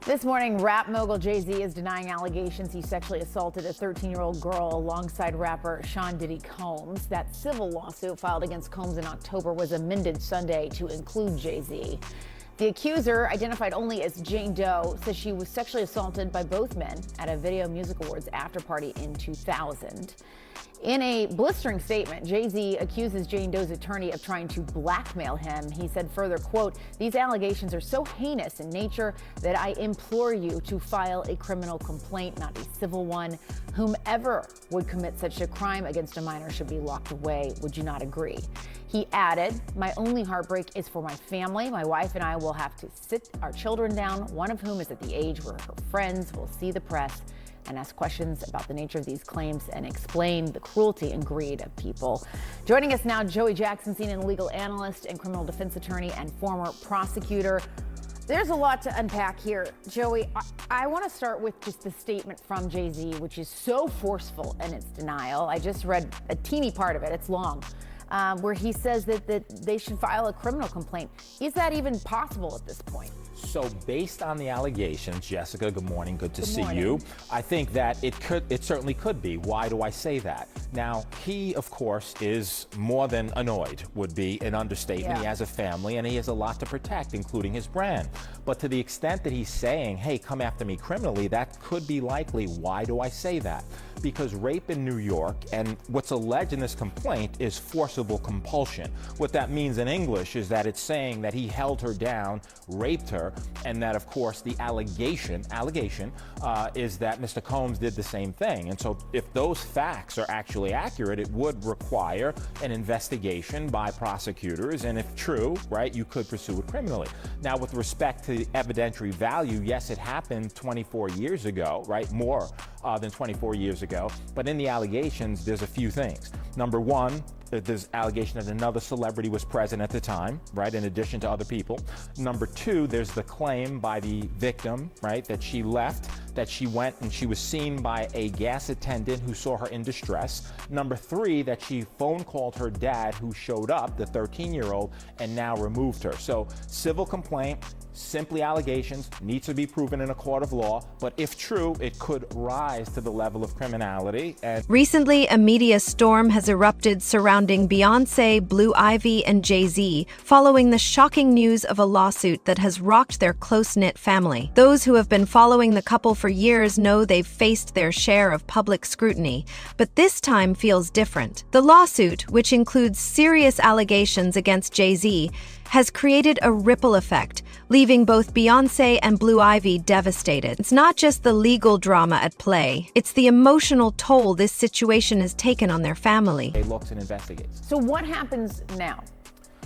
This morning, rap mogul Jay-Z is denying allegations he sexually assaulted a 13-year-old girl alongside rapper Sean Diddy Combs. That civil lawsuit filed against Combs in October was amended Sunday to include Jay-Z. The accuser, identified only as Jane Doe, says she was sexually assaulted by both men at a Video Music Awards after-party in 2000. In a blistering statement, Jay-Z accuses Jane Doe's attorney of trying to blackmail him. He said further, quote, "These allegations are so heinous in nature that I implore you to file a criminal complaint, not a civil one. Whomever would commit such a crime against a minor should be locked away. Would you not agree?" He added, "My only heartbreak is for my family. My wife and I will have to sit our children down, one of whom is at the age where her friends will see the press and ask questions about the nature of these claims and explain the cruelty and greed of people." Joining us now, Joey Jackson, senior legal analyst and criminal defense attorney and former prosecutor. There's a lot to unpack here. Joey, I want to start with just the statement from Jay-Z, which is so forceful in its denial. I just read a teeny part of it. It's long. Where he says that they should file a criminal complaint. Is that even possible at this point? So based on the allegations, Jessica, good morning, good to see morning. you. I think that it certainly could be. Why do I say that? Now, he, of course, is more than annoyed, would be an understatement. Yeah. He has a family and he has a lot to protect, including his brand. But to the extent that he's saying, hey, come after me criminally, that could be likely. Why do I say that? Because rape in New York, and what's alleged in this complaint, is forcible compulsion. What that means in English is that it's saying that he held her down, raped her, and that, of course, the allegation is that Mr. Combs did the same thing. And so if those facts are actually accurate, it would require an investigation by prosecutors, and if true, right, you could pursue it criminally. Now, with respect to the evidentiary value, yes, it happened 24 years ago, right, more than 24 years ago, but in the allegations, there's a few things. Number one, there's allegation that another celebrity was present at the time, right, in addition to other people. Number two, there's the claim by the victim, right, that she left, that she went and she was seen by a gas attendant who saw her in distress. Number three, that she phone called her dad, who showed up, the 13-year-old, and now removed her. So civil complaint, simply allegations, needs to be proven in a court of law, but if true, it could rise to the level of criminality. And recently, a media storm has erupted surrounding Beyoncé, Blue Ivy, and Jay-Z following the shocking news of a lawsuit that has rocked their close-knit family. Those who have been following the couple for years know they've faced their share of public scrutiny, but this time feels different. The lawsuit, which includes serious allegations against Jay-Z, has created a ripple effect, leaving both Beyoncé and Blue Ivy devastated. It's not just the legal drama at play, it's the emotional toll this situation has taken on their family. they looks and investigates. So what happens now?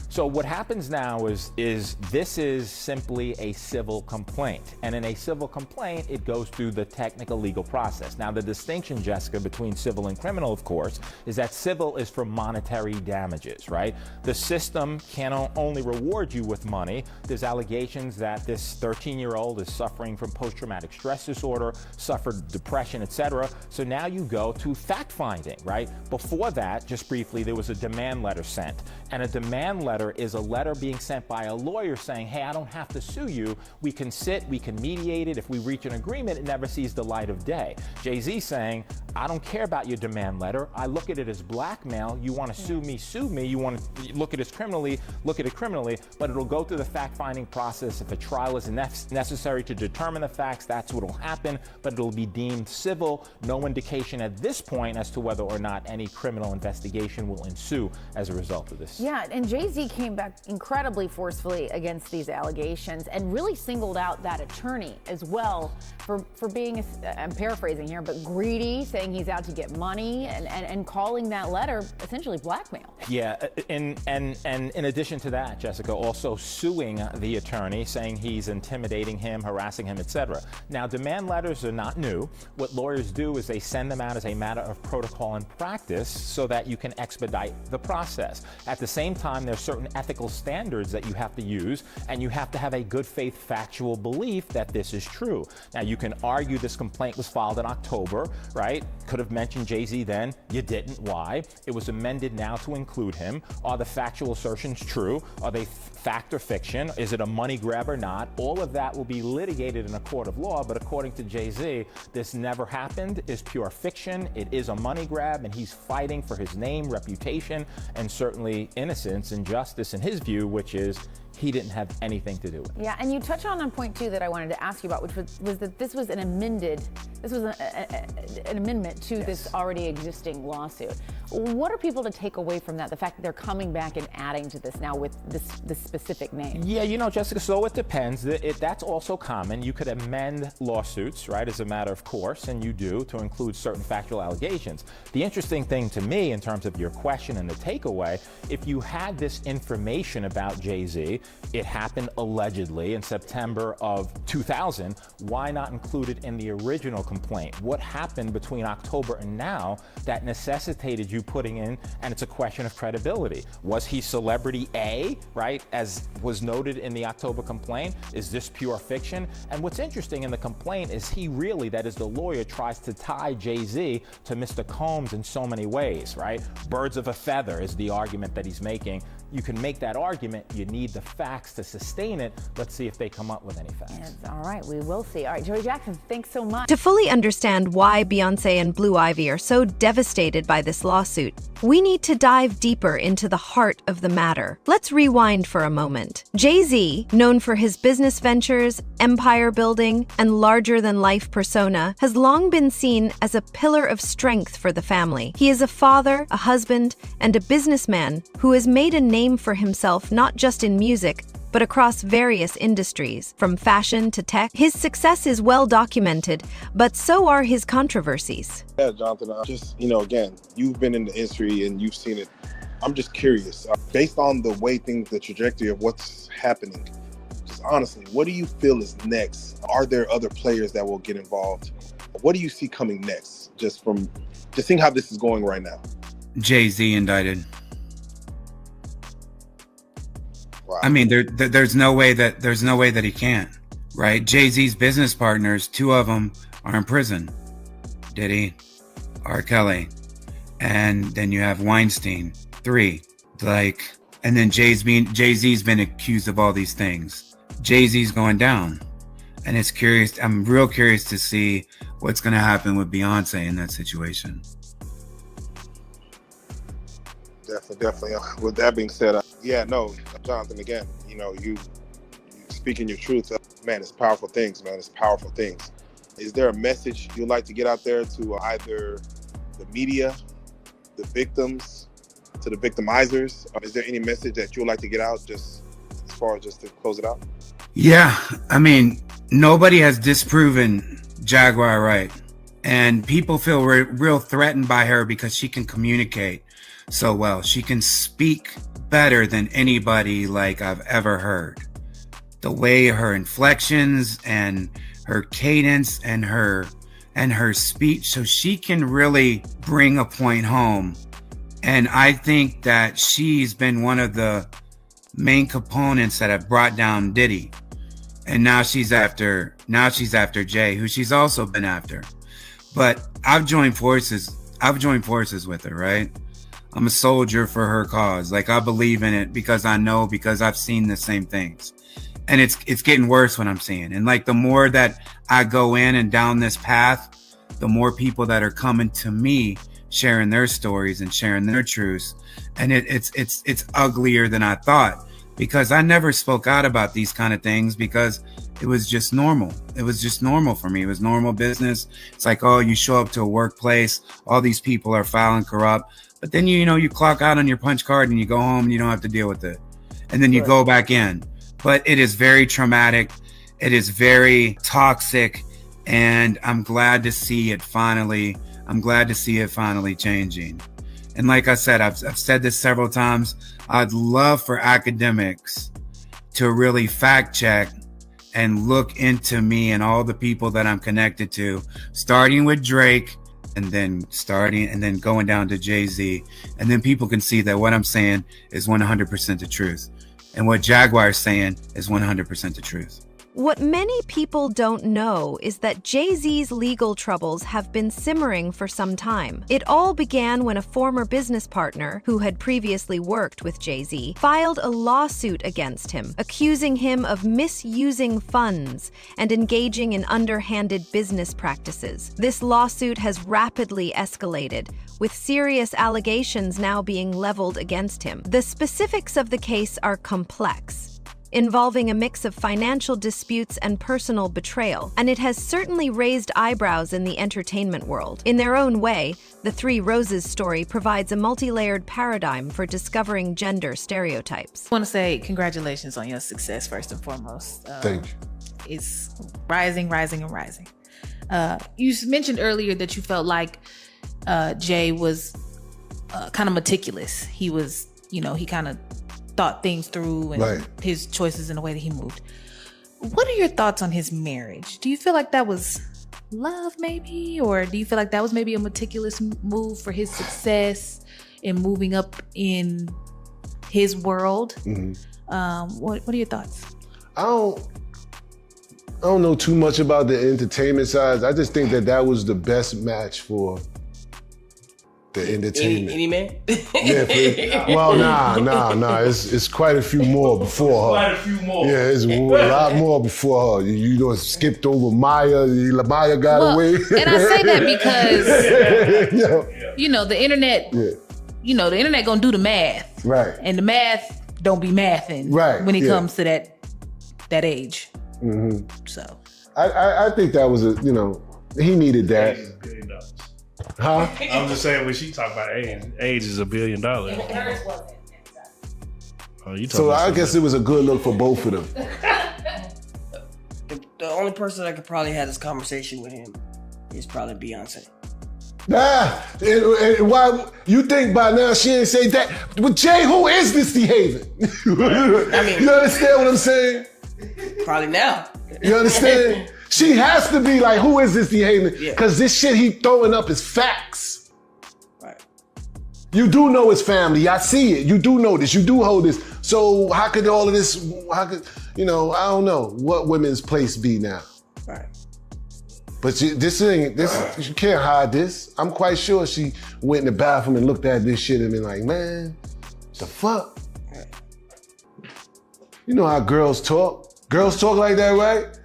So what happens now is this is simply a civil complaint. And in a civil complaint, it goes through the technical legal process. Now, the distinction, Jessica, between civil and criminal, of course, is that civil is for monetary damages, right? The system can only reward you with money. There's allegations that this 13-year-old is suffering from post-traumatic stress disorder, suffered depression, etc. So now you go to fact-finding, right? Before that, just briefly, there was a demand letter sent. And a demand letter is a letter being sent by a lawyer saying, hey, I don't have to sue you. We can sit, we can mediate it. If we reach an agreement, it never sees the light of day. Jay-Z saying, I don't care about your demand letter. I look at it as blackmail. You want to sue me, sue me. You want to look at it criminally, look at it criminally, but it'll go through the fact-finding process. If a trial is necessary to determine the facts, that's what will happen, but it'll be deemed civil. No indication at this point as to whether or not any criminal investigation will ensue as a result of this. Yeah, and Jay-Z came back incredibly forcefully against these allegations and really singled out that attorney as well for being, I'm paraphrasing here, but greedy, saying he's out to get money and calling that letter essentially blackmail. Yeah, and in addition to that, Jessica, also suing the attorney, saying he's intimidating him, harassing him, etc. Now, demand letters are not new. What lawyers do is they send them out as a matter of protocol and practice so that you can expedite the process. At the same time, there's certain certain ethical standards that you have to use, and you have to have a good faith factual belief that this is true. Now, you can argue this complaint was filed in October, right? Could have mentioned Jay-Z then. You didn't. Why? It was amended now to include him. Are the factual assertions true? Are they fact or fiction? Is it a money grab or not? All of that will be litigated in a court of law, but according to Jay-Z, this never happened, is pure fiction. It is a money grab, and he's fighting for his name, reputation, and certainly innocence and justice in his view, which is he didn't have anything to do with it. Yeah, and you touched on point two that I wanted to ask you about, which was that this was an amendment to this already existing lawsuit. What are people to take away from that? The fact that they're coming back and adding to this now with this specific name? Yeah, Jessica, so it depends. That's also common. You could amend lawsuits, right, as a matter of course, and you do, to include certain factual allegations. The interesting thing to me in terms of your question and the takeaway, if you had this information about Jay-Z, it happened allegedly in September of 2000, why not include it in the original complaint? What happened between October and now that necessitated you putting in, and it's a question of credibility. Was he celebrity A, right, as was noted in the October complaint? Is this pure fiction? And what's interesting in the complaint is he really, that is the lawyer, tries to tie Jay-Z to Mr. Combs in so many ways, right? Birds of a feather is the argument that he's making. You can make that argument. You need the facts to sustain it. Let's see if they come up with any facts. Yes, all right, we will see. All right, Joey Jackson, thanks so much. To fully understand why Beyoncé and Blue Ivy are so devastated by this lawsuit, we need to dive deeper into the heart of the matter. Let's rewind for a moment. Jay-Z, known for his business ventures, empire building, and larger-than-life persona, has long been seen as a pillar of strength for the family. He is a father, a husband, and a businessman who has made a name for himself not just in music, but across various industries, from fashion to tech. His success is well documented, but so are his controversies. Yeah, Jonathan, again, you've been in the industry and you've seen it. I'm just curious, based on the way the trajectory of what's happening, just honestly, what do you feel is next? Are there other players that will get involved? What do you see coming next, just seeing how this is going right now? Jay-Z indicted. Wow. I mean, there's no way that he can't, right? Jay-Z's business partners, 2 of them are in prison. Diddy, R. Kelly, and then you have Weinstein, 3. And then Jay-Z's been accused of all these things. Jay-Z's going down, and it's curious. I'm real curious to see what's going to happen with Beyoncé in that situation. Definitely. With that being said, Jonathan, again, you speaking your truth, man, it's powerful things, man. It's powerful things. Is there a message you'd like to get out there to either the media, the victims, to the victimizers? Is there any message that you'd like to get out just as far as just to close it out? Yeah, I mean, nobody has disproven Jaguar right. And people feel real threatened by her because she can communicate so well. She can speak better than anybody I've ever heard. The way her inflections and her cadence and her speech, so she can really bring a point home. And I think that she's been one of the main components that have brought down Diddy. And now she's after Jay, who she's also been after. But I've joined forces with her, right? I'm a soldier for her cause. I believe in it because I've seen the same things. And it's getting worse what I'm seeing. And the more that I go in and down this path, the more people that are coming to me, sharing their stories and sharing their truths. And it's uglier than I thought, because I never spoke out about these kind of things because it was just normal. It was just normal for me. It was normal business. It's you show up to a workplace, all these people are foul and corrupt. But then, you clock out on your punch card and you go home and you don't have to deal with it. And then you go back in. But it is very traumatic. It is very toxic. And I'm glad to see it finally changing. And like I said, I've said this several times. I'd love for academics to really fact check and look into me and all the people that I'm connected to, starting with Drake and then starting and then going down to Jay-Z. And then people can see that what I'm saying is 100% the truth. And what Jaguar is saying is 100% the truth. What many people don't know is that Jay-Z's legal troubles have been simmering for some time. It all began when a former business partner, who had previously worked with Jay-Z, filed a lawsuit against him, accusing him of misusing funds and engaging in underhanded business practices. This lawsuit has rapidly escalated, with serious allegations now being leveled against him. The specifics of the case are complex, involving a mix of financial disputes and personal betrayal, and it has certainly raised eyebrows in the entertainment world. In their own way, the Three Roses story provides a multi-layered paradigm for discovering gender stereotypes. I want to say congratulations on your success, first and foremost. Thank you. It's rising, rising, and rising. You mentioned earlier that you felt like Jay was kind of meticulous. He was, he kind of thought things through and his choices in the way that he moved. What are your thoughts on his marriage? Do you feel like that was love maybe? Or do you feel like that was maybe a meticulous move for his success in moving up in his world? Mm-hmm. What are your thoughts? I don't know too much about the entertainment side. I just think that was the best match for the entertainment. Any man? Yeah. Well, nah. It's quite a few more before her. Quite a few more. Yeah, it's a lot more before her. You know, skipped over Maya. Maya got away. And I say that because, the internet, the internet gonna do the math. Right. And the math don't be mathing when it comes to that age. Mm-hmm. So. I think that was he needed that. Huh? I'm just saying when she talk about age is $1 billion. So I guess it was a good look for both of them. The only person that could probably have this conversation with him is probably Beyonce. And why you think by now she ain't say that? But Jay, who is this behaving? You understand what I'm saying? Probably now. You understand? She has to be like, who is this behaving? Because this shit he throwing up is facts. Right. You do know his family. I see it. You do know this. You do hold this. So how could all of this, I don't know what women's place be now. Right. But you can't hide this. I'm quite sure she went in the bathroom and looked at this shit and been like, man, the fuck? Right. You know how girls talk. Girls talk like that, right?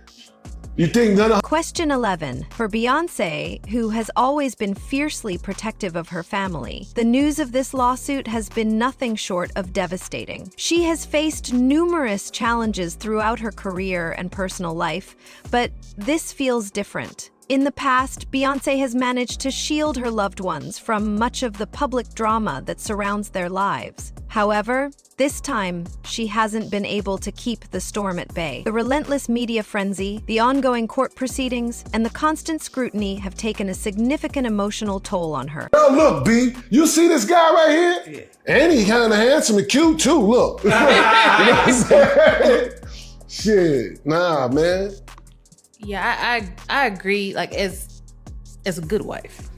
You think none of... Question 11. For Beyoncé, who has always been fiercely protective of her family, the news of this lawsuit has been nothing short of devastating. She has faced numerous challenges throughout her career and personal life, but this feels different. In the past, Beyoncé has managed to shield her loved ones from much of the public drama that surrounds their lives. However, this time, she hasn't been able to keep the storm at bay. The relentless media frenzy, the ongoing court proceedings, and the constant scrutiny have taken a significant emotional toll on her. Now look, B, you see this guy right here? Yeah. And he kind of handsome and cute too, look. You know what I'm saying? Shit, nah, man. Yeah, I agree. Like as a good wife,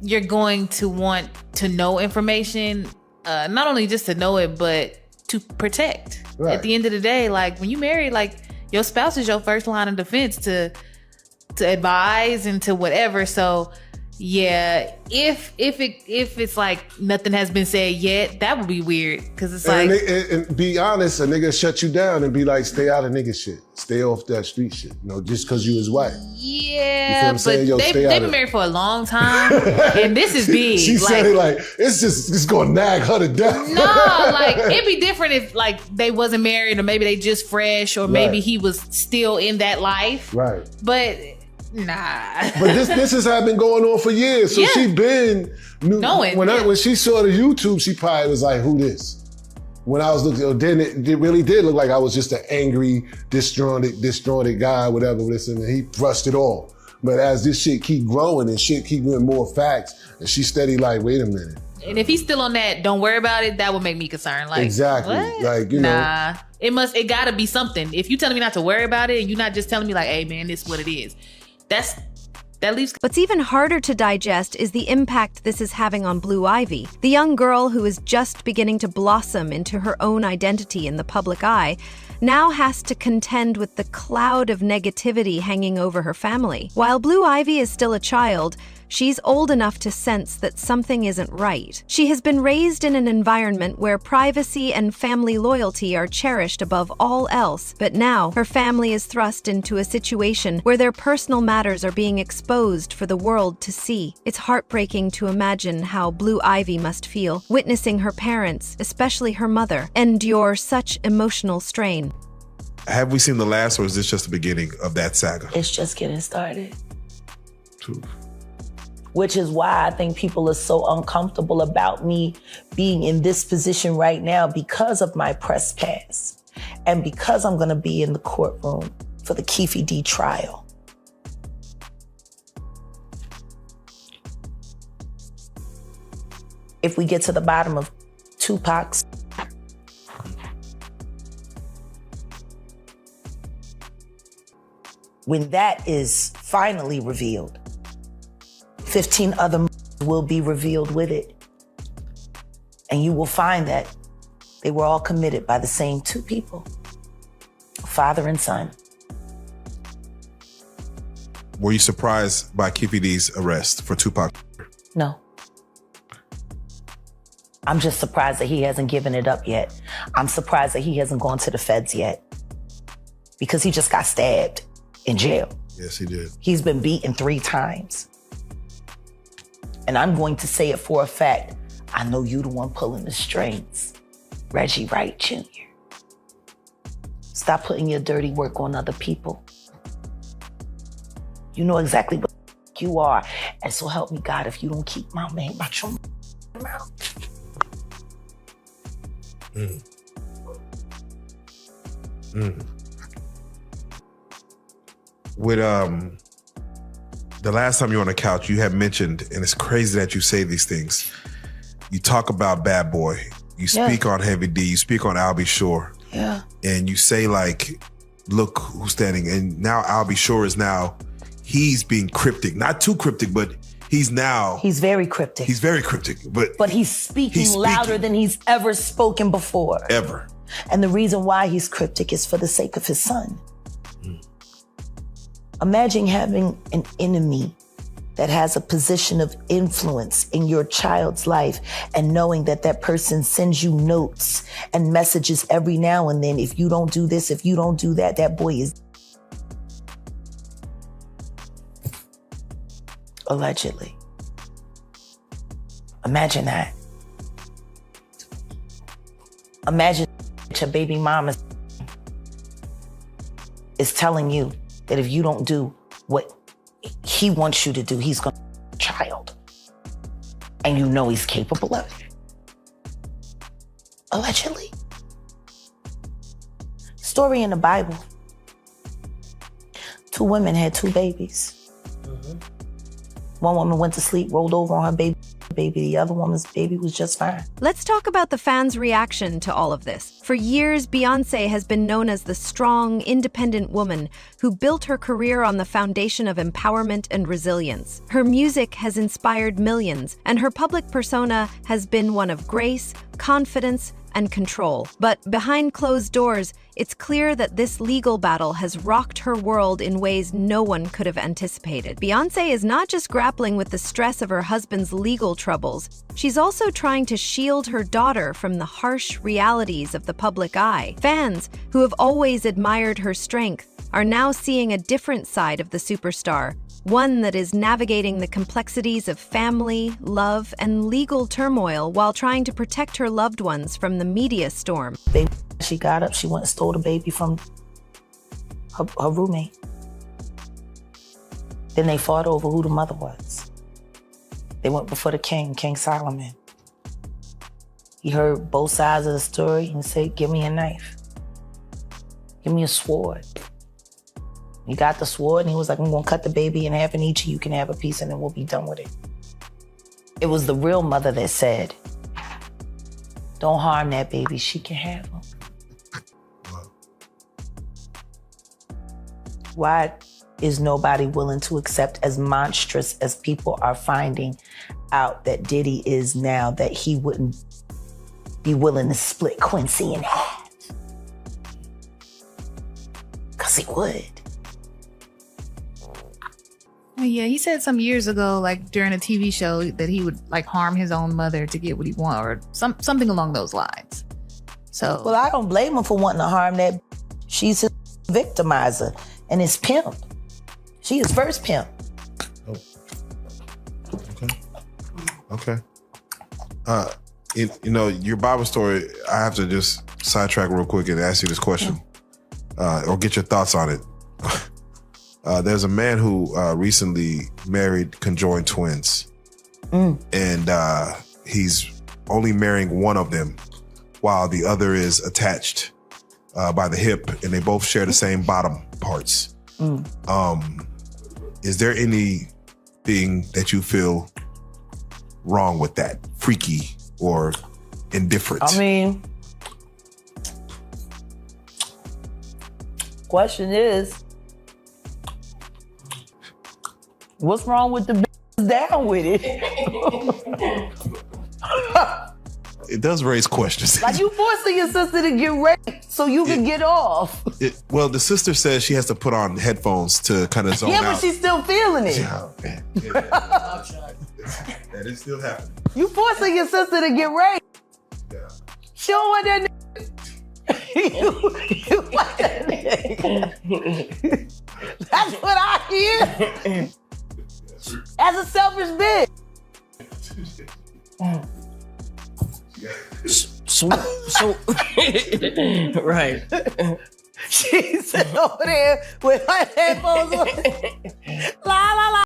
you're going to want to know information, not only just to know it, but to protect. Right. At the end of the day, like when you marry, like your spouse is your first line of defense to advise and to whatever. So yeah, if it's like nothing has been said yet, that would be weird because it's and be honest, a nigga shut you down and be like, stay out of nigga shit, stay off that street shit. Just because you his wife. Yeah, but they've been married for a long time, and this is big. She said it like it's gonna nag her to death. No, like it'd be different if like they wasn't married, or maybe they just fresh, or maybe he was still in that life. Right. But. Nah. But this has been going on for years. So she been knowing. When she saw the YouTube, she probably was like, who this? When I was looking, then it really did look like I was just an angry, disjointed guy, whatever, and he brushed it off. But as this shit keep growing and shit keep getting more facts, and she steady like, wait a minute. And if he's still on that, don't worry about it, that would make me concerned. Like, exactly. What? Like, nah. It gotta be something. If you telling me not to worry about it, and you're not just telling me like, hey man, this is what it is. that leaves. What's even harder to digest is the impact this is having on Blue Ivy, the young girl who is just beginning to blossom into her own identity in the public eye, now has to contend with the cloud of negativity hanging over her family. While Blue Ivy is still a child, she's old enough to sense that something isn't right. She has been raised in an environment where privacy and family loyalty are cherished above all else, but now her family is thrust into a situation where their personal matters are being exposed for the world to see. It's heartbreaking to imagine how Blue Ivy must feel, witnessing her parents, especially her mother, endure such emotional strain. Have we seen the last, or is this just the beginning of that saga? It's just getting started. True. Which is why I think people are so uncomfortable about me being in this position right now because of my press pass and because I'm going to be in the courtroom for the Keffe D trial. If we get to the bottom of Tupac's when that is finally revealed, 15 other will be revealed with it. And you will find that they were all committed by the same two people, father and son. Were you surprised by Keffe D's arrest for Tupac? No. I'm just surprised that he hasn't given it up yet. I'm surprised that he hasn't gone to the feds yet because he just got stabbed in jail. Yes, he did. He's been beaten 3 times. And I'm going to say it for a fact. I know you the one pulling the strings. Reggie Wright Jr. Stop putting your dirty work on other people. You know exactly what you are. And so help me God if you don't keep my name out your mouth. With the last time you were on the couch, you had mentioned, and it's crazy that you say these things, you talk about Bad Boy, you speak on Heavy D, you speak on Albie Shore. Yeah. And you say like, look who's standing. And now Albie Shore is now, he's being cryptic. Not too cryptic, but he's very cryptic. He's very cryptic, but he's speaking louder than he's ever spoken before. Ever. And the reason why he's cryptic is for the sake of his son. Imagine having an enemy that has a position of influence in your child's life and knowing that that person sends you notes and messages every now and then. If you don't do this, if you don't do that, that boy is allegedly. Imagine that. Imagine your baby mama is telling you that if you don't do what he wants you to do, he's going to be a child. And you know he's capable of it. Allegedly. Story in the Bible. 2 women had 2 babies. One woman went to sleep, rolled over on her baby. The other woman's baby was just fine. Let's talk about the fans' reaction to all of this. For years, Beyoncé has been known as the strong, independent woman who built her career on the foundation of empowerment and resilience. Her music has inspired millions, and her public persona has been one of grace, confidence, and control. But behind closed doors, it's clear that this legal battle has rocked her world in ways no one could have anticipated. Beyoncé is not just grappling with the stress of her husband's legal troubles, she's also trying to shield her daughter from the harsh realities of the public eye. Fans, who have always admired her strength, are now seeing a different side of the superstar, one that is navigating the complexities of family, love, and legal turmoil while trying to protect her loved ones from the media storm. She got up, she went and stole the baby from her roommate. Then they fought over who the mother was. They went before the king, King Solomon. He heard both sides of the story and said, give me a knife. Give me a sword. He got the sword and he was like, I'm gonna cut the baby in half and each of you can have a piece and then we'll be done with it. It was the real mother that said, don't harm that baby, she can have him. Why is nobody willing to accept, as monstrous as people are finding out that Diddy is now, that he wouldn't be willing to split Quincy in half. Because he would. Yeah, he said some years ago, like during a TV show, that he would like harm his own mother to get what he wanted, or something along those lines. So, well, I don't blame him for wanting to harm that. She's his victimizer and his pimp. She his first pimp. Oh. Okay. Your Bible story, I have to just sidetrack real quick and ask you this question, or get your thoughts on it. There's a man who recently married conjoined twins, and he's only marrying one of them while the other is attached by the hip, and they both share the same bottom parts. Is there anything that you feel wrong with that? Freaky or indifferent? I mean, question is, what's wrong with the bitches down with it? It does raise questions. Like, you forcing your sister to get raped so you can get off. Well, the sister says she has to put on headphones to kind of zone out. Yeah, but she's still feeling it. Yeah, man. That is still happening. You forcing your sister to get raped. Yeah. She don't want that nigga. You want that nigga. That's what I hear. As a selfish bitch. So right. She's over there with her headphones on. La la la.